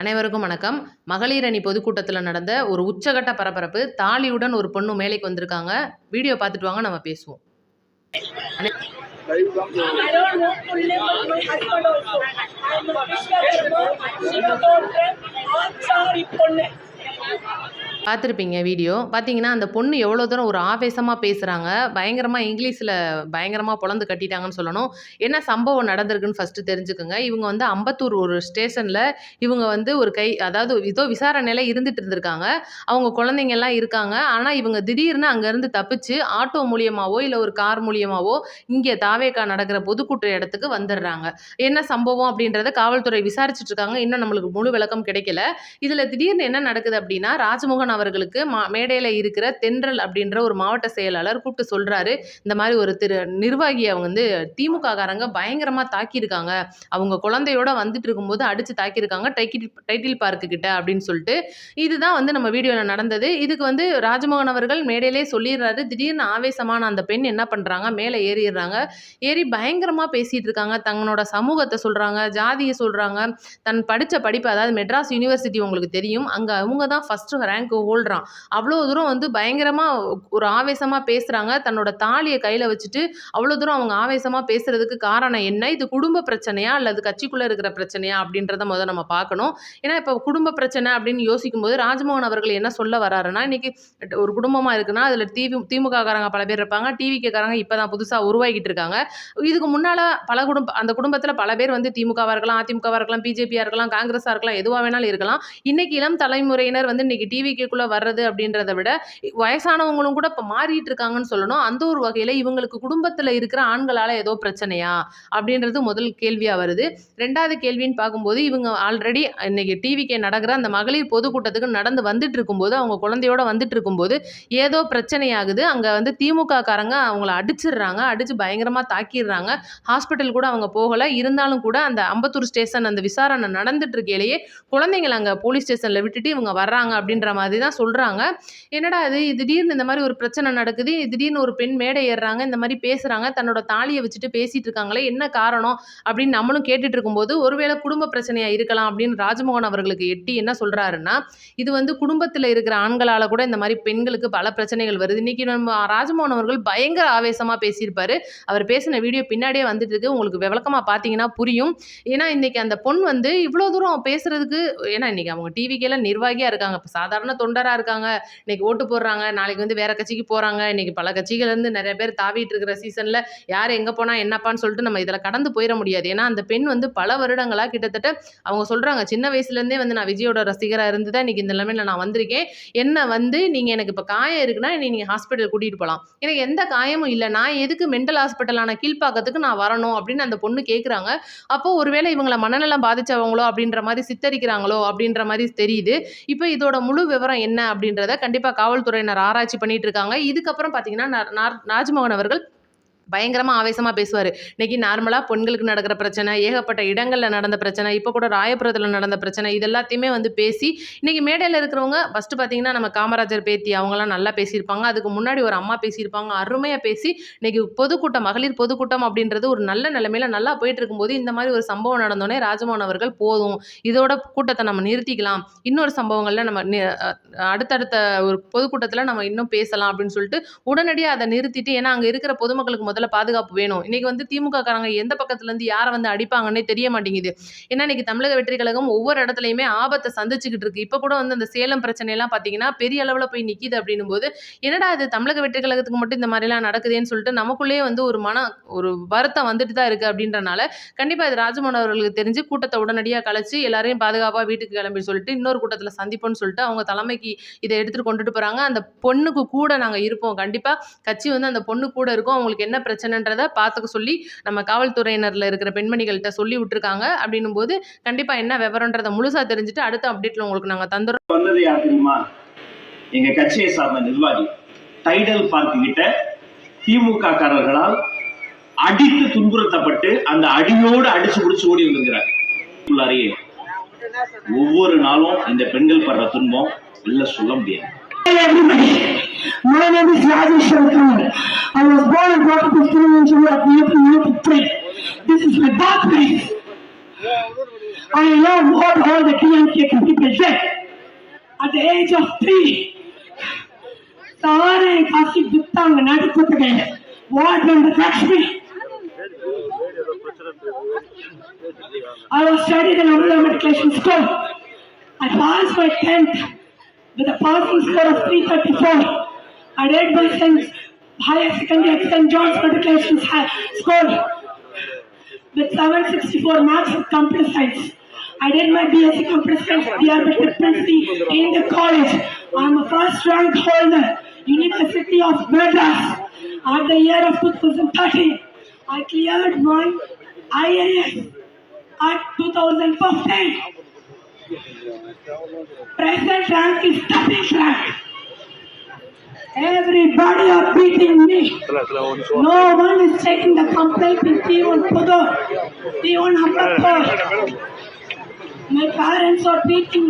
அனைவருக்கும் வணக்கம். மகளிர் அணி பொதுக்கூட்டத்தில் நடந்த ஒரு உச்சகட்ட பரபரப்பு. தாலியுடன் ஒரு பொண்ணு மேலைக்கு வந்திருக்காங்க. வீடியோ பார்த்துட்டு வாங்க, நம்ம பேசுவோம். பார்த்துருப்பீங்க வீடியோ. பார்த்தீங்கன்னா அந்த பொண்ணு எவ்வளோ தூரம் ஒரு ஆவேசமாக பேசுகிறாங்க. பயங்கரமாக இங்கிலீஷில் பயங்கரமாக பொழந்து கட்டிட்டாங்கன்னு சொல்லணும். என்ன சம்பவம் நடந்திருக்குன்னு ஃபஸ்ட்டு தெரிஞ்சுக்குங்க. இவங்க வந்து அம்பத்தூர் ஒரு ஸ்டேஷனில் இவங்க வந்து ஒரு அதாவது ஏதோ விசாரணையில் இருந்துட்டு இருந்திருக்காங்க. அவங்க குழந்தைங்கள்லாம் இருக்காங்க. ஆனால் இவங்க திடீர்னு அங்கேருந்து தப்பிச்சு ஆட்டோ மூலியமாவோ இல்லை ஒரு கார் மூலியமாவோ இங்கே தாவேக்கா நடக்கிற பொதுக்கூட்ட இடத்துக்கு வந்துடுறாங்க. என்ன சம்பவம் அப்படின்றத காவல்துறை விசாரிச்சுட்டு இருக்காங்க. இன்னும் நம்மளுக்கு முழு விளக்கம் கிடைக்கல. இதில் திடீர்னு என்ன நடக்குது அப்படின்னா, ராஜ்மோகன் அவர்களுக்கு மேடையில இருக்கிற தென்றல் அப்படின்ற ஒரு மாவட்ட செயலாளர் கூப்பிட்டு சொல்றாரு, இந்த மாதிரி ஒரு நிர்வாகியை வந்து திமுக காரங்க பயங்கரமா தாக்கியிருக்காங்க, அவங்க குழந்தையோட வந்துட்டு இருக்கும்போது அடிச்சு தாக்கியிருக்காங்க டைட்டில் பார்க்கு கிட்ட அப்படின்னு சொல்லிட்டு. இதுதான் வந்து நம்ம வீடியோல நடந்தது. இதுக்கு வந்து ராஜ்மோகன் அவர்கள் மேடையிலே சொல்லிடுறாரு. திடீர்னு ஆவேசமான அந்த பெண் என்ன பண்றாங்க, மேலே ஏறிடுறாங்க. ஏறி பயங்கரமா பேசிட்டு இருக்காங்க. தங்களோட சமூகத்தை சொல்றாங்க, ஜாதியை சொல்றாங்க, தன் படிச்ச படிப்பு, அதாவது மெட்ராஸ் யூனிவர்சிட்டி உங்களுக்கு தெரியும், அங்க அவங்க தான் ஃபர்ஸ்ட் ரேங்க் ஹோல்டராம். அவ்வளோ தூரம் வந்து பயங்கரமாக ஒரு ஆவேசமாக பேசுகிறாங்க. தன்னோட தாலியை கையில் வச்சுட்டு அவ்வளோ தூரம் அவங்க ஆவேசமாக பேசுகிறதுக்கு காரணம் என்ன? இது குடும்ப பிரச்சனையா அல்லது கட்சிக்குள்ளே இருக்கிற பிரச்சனையா அப்படின்றத முதல்ல நம்ம பார்க்கணும். ஏன்னா இப்போ குடும்ப பிரச்சனை அப்படின்னு யோசிக்கும்போது ராஜ்மோகன் அவர்கள் என்ன சொல்ல வராருன்னா, இன்னைக்கு ஒரு குடும்பமாக இருக்குன்னா அதில் திமுக காரங்க பல பேர் இருப்பாங்க, டிவிகே காரங்க இப்போ தான் புதுசாக உருவாகிட்டு இருக்காங்க. இதுக்கு முன்னால் அந்த குடும்பத்தில் பல பேர் வந்து திமுகவாக இருக்கலாம், அதிமுகவாக இருக்கலாம், பிஜேபியாக இருக்கலாம், காங்கிரஸாக இருக்கலாம், எதுவாக வேணாலும் இருக்கலாம். இன்னைக்கு இளம் தலைமுறையினர் வந்து இன்னைக்கு டிவிக்குள்ளே வர்றது அப்படின்றத விட வயசானவங்களும் கூட இப்போ மாறிட்டு இருக்காங்கன்னு சொல்லணும். அந்த ஒரு வகையில் இவங்களுக்கு குடும்பத்தில் இருக்கிற ஆண்களால் ஏதோ பிரச்சனையா அப்படின்றது முதல் கேள்வியாக வருது. ரெண்டாவது கேள்வின்னு பார்க்கும்போது, இவங்க ஆல்ரெடி இன்னைக்கு டிவிக்கே நடக்கிற அந்த மகளிர் பொதுக்கூட்டத்துக்கு நடந்து வந்துட்டு இருக்கும்போது, அவங்க குழந்தையோட வந்துட்டு இருக்கும்போது ஏதோ பிரச்சனையாகுது. அங்கே வந்து திமுக காரங்க அவங்கள அடிச்சிடுறாங்க, அடிச்சு பயங்கரமாக தாக்கிடுறாங்க. ஹாஸ்பிட்டல் கூட அவங்க போகலை. இருந்தாலும் கூட அந்த அம்பத்தூர் ஸ்டேஷன் அந்த விசாரணை நடந்துட்டு இருக்கையிலேயே குழந்தைங்களை அங்கே போலீஸ் ஸ்டேஷனில் விட்டுட்டு இவங்க வர்றாங்க அப்படின்ற மாதிரி தான் சொல்கிறாங்க. என்னடா இது, திடீர்னு இந்த மாதிரி ஒரு பிரச்சனை நடக்குது, திடீர்னு ஒரு பெண் மேடை ஏறுறாங்க, இந்த மாதிரி பேசுகிறாங்க, தன்னோட தாலியை வச்சுட்டு பேசிட்டு இருக்காங்களே, என்ன காரணம் அப்படின்னு நம்மளும் கேட்டுட்டு இருக்கும்போது, ஒருவேளை குடும்ப பிரச்சனையாக இருக்கலாம் அப்படின்னு ராஜ்மோகன் அவர்களுக்கு எட்டி என்ன சொல்கிறாருன்னா, இது வந்து குடும்பத்தில் இருக்கிற ஆண்களால் கூட இந்த மாதிரி பெண்களுக்கு பல பிரச்சனைகள் வருது. இன்னைக்கு நம்ம ராஜ்மோகன் அவர்கள் பயங்கர ஆவேசமாக பேசியிருப்பாரு. அவர் பேசின வீடியோ பின்னாடியே வந்துட்டு இருக்கு, உங்களுக்கு விளக்கமாக பார்த்தீங்கன்னா புரியும். ஏன்னா இன்னைக்கு அந்த பொண் வந்து இவ்வளோ தூரம் பேசுறதுக்கு, ஏன்னா இன்னைக்கு அவங்க டிவிக்கேல நிர்வாகியாக இருக்காங்க, இப்போ சாதாரண தொண்டராக இருக்காங்க, இன்னைக்கு ஓட்டு போடுறாங்க, நாளைக்கு வந்து வேற கட்சிக்கு போகிறாங்க, இன்னைக்கு பல கட்சிகள்லேருந்து நிறைய பேர் தாவிட்டு இருக்கிற சீசனில் யார் எங்கே போனால் என்னப்பான்னு சொல்லிட்டு நம்ம இதில் கடந்து போயிட முடியாது. ஏன்னா அந்த பெண் வந்து பல வருடங்களாக கிட்டத்தட்ட அவங்க சொல்கிறாங்க, சின்ன வயசுலேருந்தே வந்து நான் விஜயோட ரசிகராக இருந்து தான் இன்னைக்கு இந்த நிலைமையில் நான் வந்திருக்கேன், என்ன வந்து நீங்கள் எனக்கு இப்போ காயம் இருக்குன்னா நீங்கள் ஹாஸ்பிட்டல் கூட்டிகிட்டு போகலாம், எனக்கு எந்த காயமும் இல்லை, நான் எதுக்கு மென்டல் ஹாஸ்பிட்டலான கீழ்ப்பாக்கத்துக்கு நான் வரணும் அப்படின்னு அந்த பொண்ணு கேட்குறாங்க. அப்போது ஒருவேளை இவங்களை மனநலம் பாதித்தவங்களோ அப்படின்ற மாதிரி சித்தரிக்கிறாங்களோ அப்படின்ற மாதிரி தெரியுது. இப்போ இதோட முழு விவரம் என்ன அப்படின்றத கண்டிப்பாக காவல்துறையினர் ஆராய்ச்சி பண்ணிட்டு இருக்காங்க. இதுக்கப்புறம் பார்த்தீங்கன்னா ராஜ்மோகன் அவர்கள் பயங்கரமாக ஆவேசமாக பேசுவார். இன்றைக்கி நார்மலாக பெண்களுக்கு நடக்கிற பிரச்சனை, ஏகப்பட்ட இடங்களில் நடந்த பிரச்சனை, இப்போ கூட ராயபுரத்தில் நடந்த பிரச்சனை, இது எல்லாத்தையுமே வந்து பேசி இன்றைக்கி மேடையில் இருக்கிறவங்க ஃபஸ்ட்டு பார்த்திங்கன்னா நம்ம காமராஜர் பேத்தி அவங்களாம் நல்லா பேசியிருப்பாங்க. அதுக்கு முன்னாடி ஒரு அம்மா பேசியிருப்பாங்க, அருமையாக பேசி இன்றைக்கி பொதுக்கூட்டம், மகளிர் பொதுக்கூட்டம் அப்படின்றது ஒரு நல்ல நிலைமையில் நல்லா போயிட்டு இருக்கும்போது இந்த மாதிரி ஒரு சம்பவம் நடந்தோடனே ராஜ்மோகன் அவர்கள் போதும், இதோட கூட்டத்தை நம்ம நிறுத்திக்கலாம், இன்னொரு சம்பவங்களில் நம்ம அடுத்தடுத்த ஒரு பொதுக்கூட்டத்தில் நம்ம இன்னும் பேசலாம் அப்படின்னு சொல்லிட்டு உடனடியாக அதை நிறுத்திட்டு, ஏன்னா அங்கே இருக்கிற பொதுமக்களுக்கு முதல்ல பாதுகாப்பு வேணும். இன்னைக்கு வந்து திமுக காரங்க எந்த பக்கத்துல இருந்து யாரை வந்து அடிப்பாங்கன்னே தெரிய மாட்டேங்குது. ஏன்னா இன்னைக்கு தமிழக வெற்றி கழகம் ஒவ்வொரு இடத்துலையுமே ஆபத்தை சந்திச்சுக்கிட்டு இருக்கு. இப்போ கூட வந்து அந்த சேலம் பிரச்சனை எல்லாம் பார்த்தீங்கன்னா பெரிய அளவில் போய் நிற்கிது அப்படின்னும் போது, என்னடா இது தமிழக வெற்றி கழகத்துக்கு மட்டும் இந்த மாதிரிலாம் நடக்குதுன்னு சொல்லிட்டு நமக்குள்ளேயே வந்து ஒரு வருத்தம் வந்துட்டு தான் இருக்கு. அப்படின்றனால கண்டிப்பா இது ராஜ்மோகன் அவர்களுக்கு தெரிஞ்சு கூட்டத்தை உடனடியாக கலைச்சு எல்லாரையும் பாதுகாப்பாக வீட்டுக்கு கிளம்பி சொல்லிட்டு இன்னொரு கூட்டத்தில் சந்திப்போம்னு சொல்லிட்டு அவங்க தலைமைக்கு இதை எடுத்துட்டு கொண்டுட்டு போறாங்க. அந்த பொண்ணுக்கு கூட நாங்கள் இருப்போம், கண்டிப்பா கட்சி வந்து அந்த பொண்ணு கூட இருக்கும், அவங்களுக்கு என்ன பிரச்சனைன்றதை பார்த்துக்க சொல்லி நம்ம காவல்துறையினரில் இருக்கிற பெண்மணிகள்கிட்ட சொல்லி விட்டுருக்காங்க. அப்படின்னும் போது கண்டிப்பா என்ன விவரன்றதை முழுசா தெரிஞ்சுட்டு அடுத்த அப்டேட்ல உங்களுக்கு நாங்கள் தந்துடுறோம். வந்தது யார் தெரியுமா? எங்க கட்சியை சார்ந்த நிர்வாகி டைடல் பார்க் கிட்ட திமுக காரர்களால் அடித்து துன்புறுத்தப்பட்டு அந்த அடியோடு அடிச்சு பிடிச்சு ஓடி வந்திருக்கிறார். ஒவ்வொரு நாளும் இந்த பெண்கள் படுற துன்பம் இல்ல சொல்ல முடியாது. My name is Rajesh Sharkar. I was born and brought up in India at the age of 3. This is my birthplace. I know what all the DMK people did. At the age of 3, सारे काशी बितांग नाटक करते गए ward number Lakshmi I was studied in Amrita Matriculation School. I passed my 10th with a passing score of 334. I did my higher secondary at St. John's Matriculation School with 764 marks in computer science. I did my BSc Computer Science Principal in the college. I am a first rank holder, University of Madras. At the year of 2013, I cleared my IAS at 2015. Present rank is 13th rank. Everybody are beating me. No one is taking the complaint in T1 Pudur, T1 Ambatpur. My parents are beating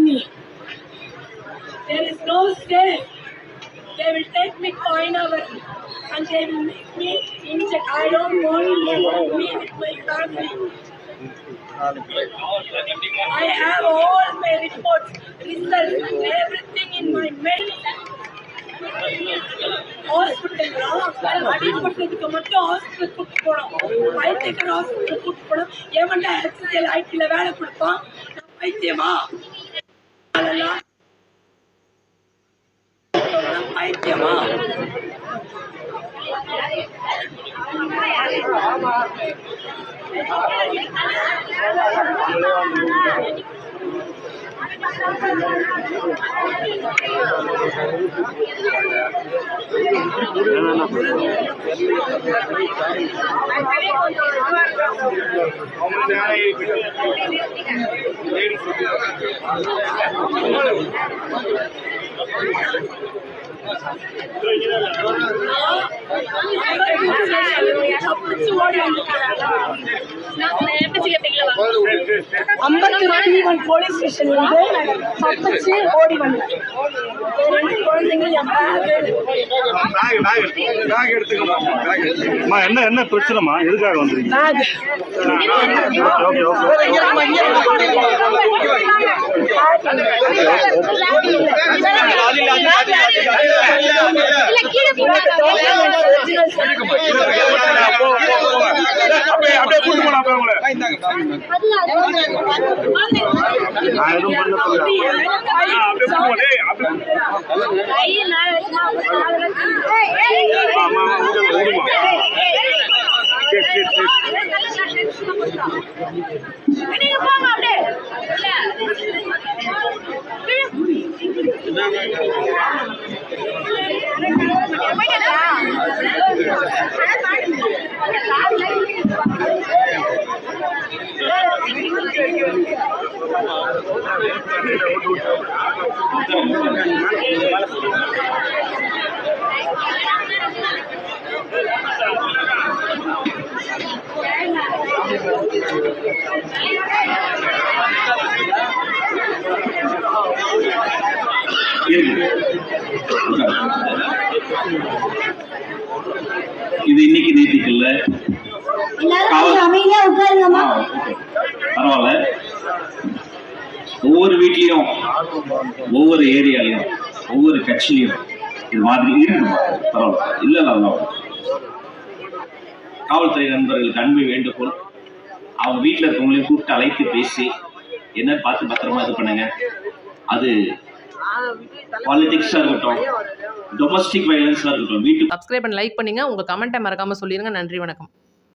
me. There is no safe. They will take me coin over and they will make me inject. I don't want me with my family. I have all my reports, results, everything in my mail. Hospital அடிப்பட்டதுக்கு மட்டும் hospital கூப்பிட்டு போனோம். பைத்தியக்கார hospital கூப்பிட்டு போனோம். ஏமண்டா HCL ITல வேலை கொடுப்பான். பைத்தியமா பைத்தியமா அம்பத்தூர் போலீஸ் ஸ்டேஷன்ல தப்பிச்சு ஓடி வந்தேன். என்ன பிரச்சனைமா? எதுக்காக வந்தீங்க? இது இன்னைக்கு நேத்திக்கு இல்ல, பரவாயில்ல. ஒவ்வொரு வீட்லயும் ஒவ்வொரு ஏரியாலையும் ஒவ்வொரு கட்சியிலும் இது மாதிரி இருக்கு. பரவாயில்ல, இல்ல காவல்துறை நண்பர்களுக்கு அன்பு வேண்டுகோள். அவங்க வீட்டில் இருக்கவங்களையும் கூப்பிட்டு அழைத்து பேசி என்ன பார்த்து பத்திரமா இது பண்ணுங்க. அது பாலிடிக்ஸா இருக்கட்டும், டொமஸ்டிக் வயலன்ஸா இருக்கட்டும், வீட்டுக்கு சப்ஸ்கிரைப் பண்ணி லைக் பண்ணுங்க. உங்க கமெண்ட்டை மறக்காம சொல்லிருங்க. நன்றி, வணக்கம்.